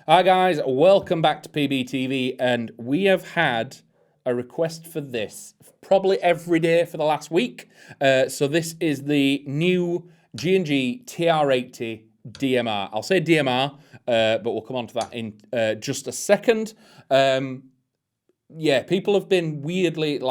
Hi guys, welcome back to PBTV, and we have had a request for this probably every day for the last week. So this is the new G&G TR80 DMR. I'll say DMR, but we'll come on to that in just a second. Yeah, people have been weirdly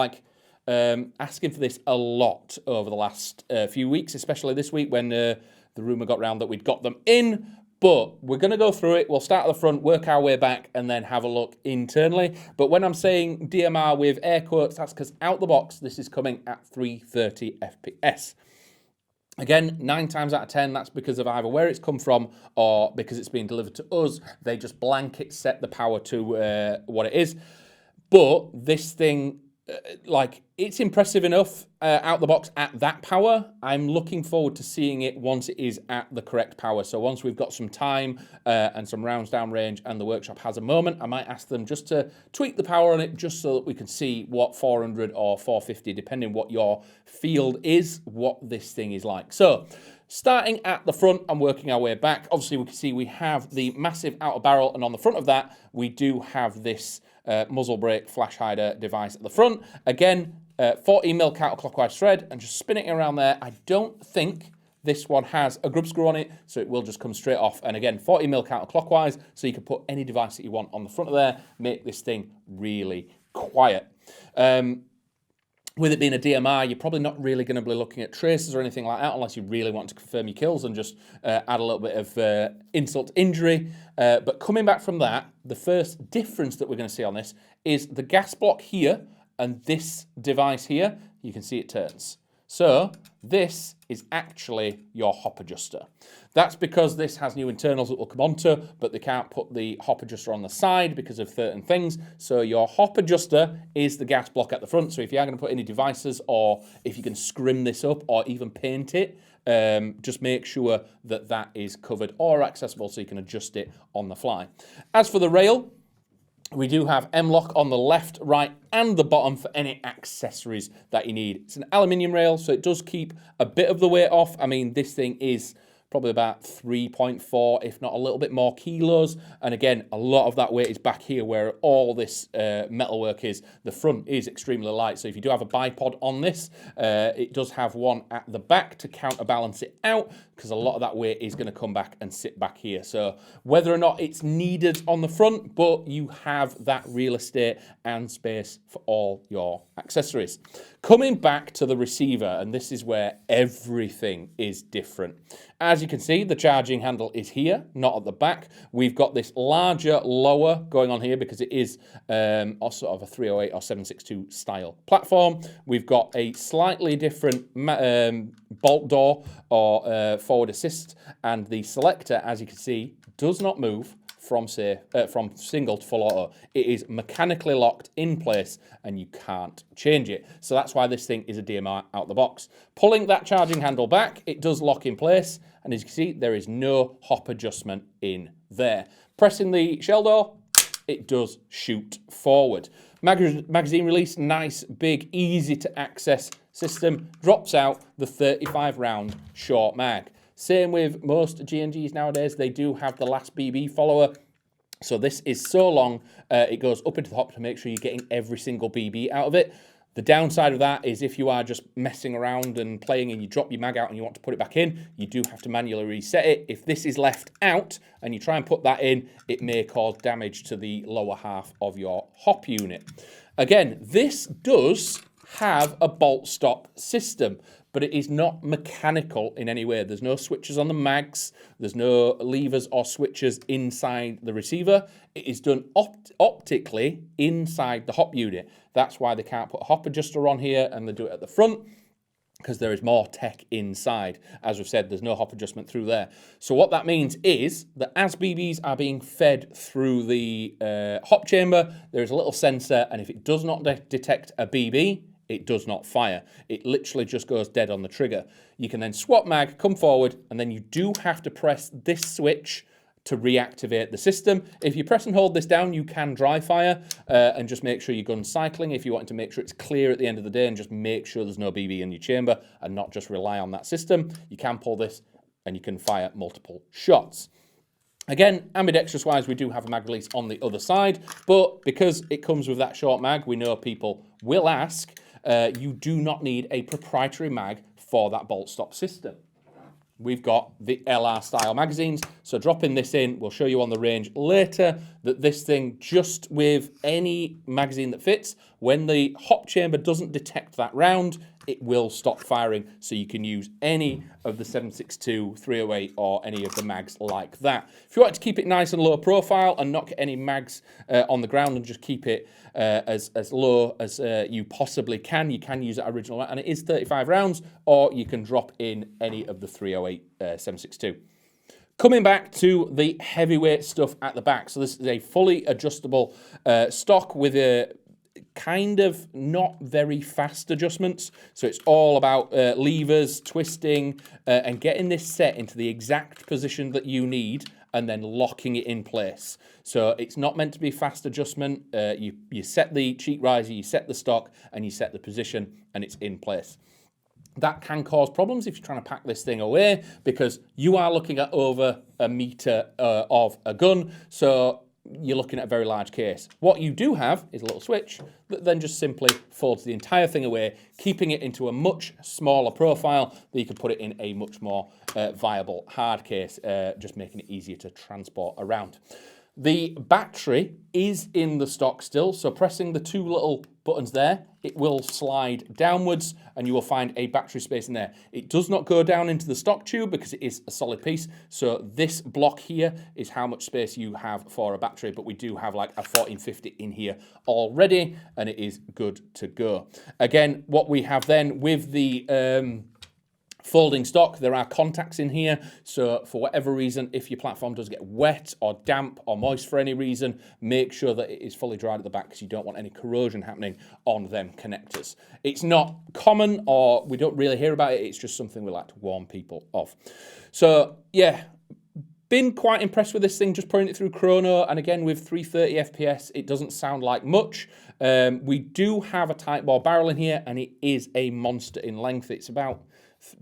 asking for this a lot over the last few weeks, especially this week when the rumour got round that we'd got them in. But we're going to go through it. We'll start at the front, work our way back, and then have a look internally. But when I'm saying DMR with air quotes, that's because out the box, this is coming at 330 FPS. Again, 9 times out of 10, that's because of either where it's come from or because it's being delivered to us. They just blanket set the power to what it is. But this thing, it's impressive enough out the box at that power. I'm looking forward to seeing it once it is at the correct power. So once we've got some time and some rounds down range and the workshop has a moment, I might ask them just to tweak the power on it just so that we can see what 400 or 450, depending what your field is, what this thing is like. So starting at the front and working our way back, obviously we can see we have the massive outer barrel, and on the front of that, we do have this muzzle brake flash hider device at the front. Again, 14mm counterclockwise thread, and just spinning it around there. I don't think this one has a grub screw on it, so it will just come straight off. And again, 40mm counterclockwise, so you can put any device that you want on the front of there, make this thing really quiet. With it being a DMR, you're probably not really going to be looking at traces or anything like that unless you really want to confirm your kills and just add a little bit of insult to injury. But coming back from that, the first difference that we're going to see on this is the gas block here and this device here. You can see it turns. So this is actually your hop adjuster. That's because this has new internals that we'll come on to, but they can't put the hop adjuster on the side because of certain things. So your hop adjuster is the gas block at the front. So if you are going to put any devices, or if you can scrim this up or even paint it, just make sure that that is covered or accessible so you can adjust it on the fly. As for the rail, we do have M-lock on the left, right, and the bottom for any accessories that you need. It's an aluminium rail, so it does keep a bit of the weight off. I mean, this thing is probably about 3.4, if not a little bit more kilos. And again, a lot of that weight is back here where all this metalwork is. The front is extremely light. So if you do have a bipod on this, it does have one at the back to counterbalance it out, because a lot of that weight is going to come back and sit back here. So whether or not it's needed on the front, but you have that real estate and space for all your accessories. Coming back to the receiver, and this is where everything is different. As you can see, the charging handle is here, not at the back. We've got this larger lower going on here because it is also of a 308 or 762 style platform. We've got a slightly different bolt door or forward assist, and the selector, as you can see, does not move from single to full auto. It is mechanically locked in place and you can't change it. So that's why this thing is a DMR out the box. Pulling that charging handle back, it does lock in place, and as you can see, there is no hop adjustment in there. Pressing the shell door, it does shoot forward. Magazine release, nice, big, easy to access system. Drops out the 35 round short mag. Same with most G&Gs nowadays. They do have the last BB follower. So this is so long, it goes up into the hop to make sure you're getting every single BB out of it. The downside of that is if you are just messing around and playing and you drop your mag out and you want to put it back in, you do have to manually reset it. If this is left out and you try and put that in, it may cause damage to the lower half of your hop unit. Again, this does have a bolt stop system, but it is not mechanical in any way. There's no switches on the mags. There's no levers or switches inside the receiver. It is done optically inside the hop unit. That's why they can't put a hop adjuster on here and they do it at the front, because there is more tech inside. As we've said, there's no hop adjustment through there. So what that means is that as BBs are being fed through the hop chamber, there is a little sensor, and if it does not detect a BB, it does not fire. It literally just goes dead on the trigger. You can then swap mag, come forward, and then you do have to press this switch to reactivate the system. If you press and hold this down, you can dry fire and just make sure your gun's cycling if you want to make sure it's clear at the end of the day and just make sure there's no BB in your chamber and not just rely on that system. You can pull this and you can fire multiple shots. Again, ambidextrous-wise, we do have a mag release on the other side, but because it comes with that short mag, we know people will ask, you do not need a proprietary mag for that bolt stop system. We've got the LR style magazines, so dropping this in, we'll show you on the range later that this thing, just with any magazine that fits, when the hop chamber doesn't detect that round, it will stop firing, so you can use any of the 7.62, 308 or any of the mags like that. If you want to keep it nice and low profile and not get any mags on the ground and just keep it as low as you possibly can, you can use that original, and it is 35 rounds, or you can drop in any of the 308 7.62. Coming back to the heavyweight stuff at the back. So this is a fully adjustable stock with a kind of not very fast adjustments. So it's all about levers, twisting, and getting this set into the exact position that you need and then locking it in place. So it's not meant to be fast adjustment. You set the cheek riser, you set the stock, and you set the position, and it's in place. That can cause problems if you're trying to pack this thing away, because you are looking at over a meter of a gun, so you're looking at a very large case. What you do have is a little switch that then just simply folds the entire thing away, keeping it into a much smaller profile that you can put it in a much more viable hard case, just making it easier to transport around. The battery is in the stock still, so pressing the two little buttons there, it will slide downwards and you will find a battery space in there. It does not go down into the stock tube because it is a solid piece, so this block here is how much space you have for a battery, but we do have like a 1450 in here already and it is good to go. Again, what we have then with the folding stock, there are contacts in here, so for whatever reason, if your platform does get wet or damp or moist for any reason, make sure that it is fully dried at the back because you don't want any corrosion happening on them connectors. It's not common, or we don't really hear about it, it's just something we like to warn people of. So yeah, been quite impressed with this thing, just putting it through chrono, and again with 330 FPS, it doesn't sound like much. We do have a tight bore barrel in here, and it is a monster in length. It's about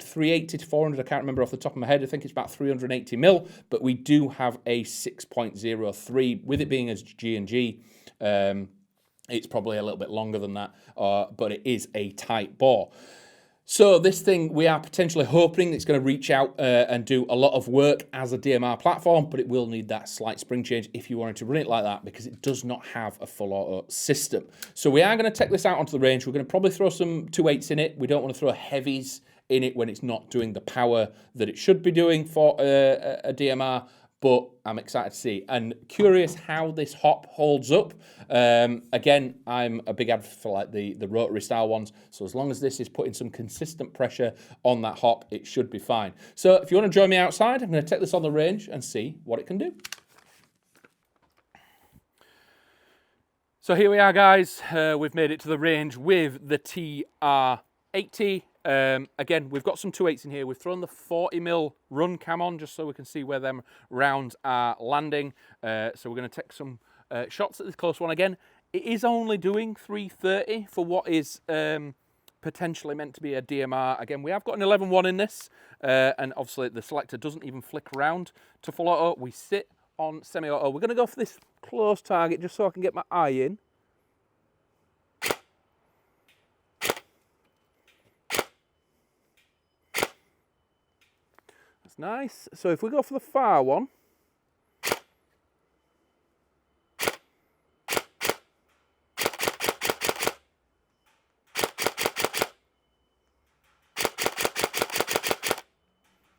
380 to 400, I can't remember off the top of my head. I think it's about 380 mil, but we do have a 6.03. With it being as G&G, it's probably a little bit longer than that, but it is a tight bore. So this thing, we are potentially hoping it's going to reach out and do a lot of work as a DMR platform, but it will need that slight spring change if you wanted to run it like that, because it does not have a full auto system. So we are going to take this out onto the range. We're going to probably throw some 2.8s in it. We don't want to throw heavies in it when it's not doing the power that it should be doing for a DMR, but I'm excited to see and curious how this hop holds up. Again, I'm a big advocate for like the rotary style ones, so as long as this is putting some consistent pressure on that hop, it should be fine. So if you want to join me outside, I'm going to take this on the range and see what it can do. So here we are, guys. We've made it to the range with the TR80. Again, we've got some 2.8s in here. We've thrown the 40mm run cam on just so we can see where them rounds are landing. So we're going to take some shots at this close one. Again, it is only doing 330 for what is potentially meant to be a DMR. Again, we have got an 11.1 in this, and obviously the selector doesn't even flick around to full auto. We sit on semi-auto. We're going to go for this close target just so I can get my eye in. Nice. So if we go for the far one,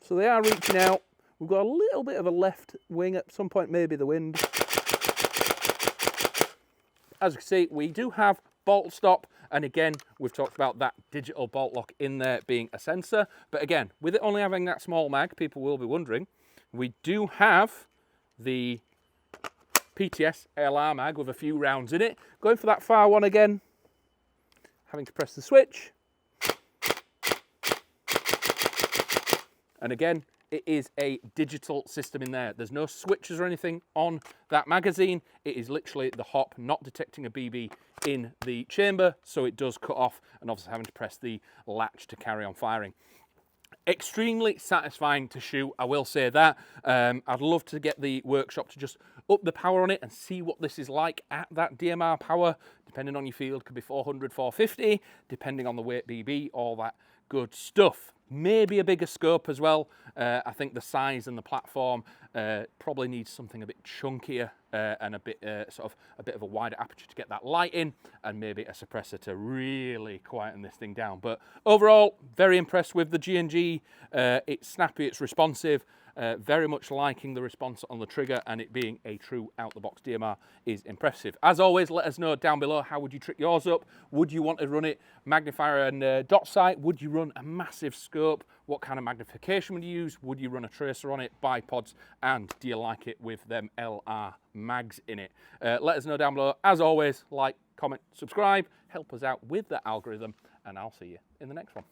so they are reaching out. We've got a little bit of a left wing at some point, maybe the wind. As you can see, we do have bolt stop, and again, we've talked about that digital bolt lock in there being a sensor. But again, with it only having that small mag, people will be wondering, we do have the PTS LR mag with a few rounds in it. Going for that far one again, having to press the switch. And again, it is a digital system in there. There's no switches or anything on that magazine. It is literally the hop not detecting a BB in the chamber, so it does cut off, and obviously having to press the latch to carry on firing. Extremely satisfying to shoot, I will say that. I'd love to get the workshop to just up the power on it and see what this is like at that DMR power. Depending on your field, could be 400, 450, depending on the weight BB, all that good stuff. Maybe a bigger scope as well. I think the size and the platform probably needs something a bit chunkier and a bit a bit of a wider aperture to get that light in, and maybe a suppressor to really quieten this thing down. But overall, very impressed with the G&G. It's snappy, it's responsive. Very much liking the response on the trigger, and it being a true out-the-box DMR is impressive. As always, let us know down below, how would you trick yours up? Would you want to run it magnifier and dot sight? Would you run a massive scope? What kind of magnification would you use? Would you run a tracer on it, bipods, and do you like it with them LR mags in it? Let us know down below. As always, like, comment, subscribe, help us out with the algorithm, and I'll see you in the next one.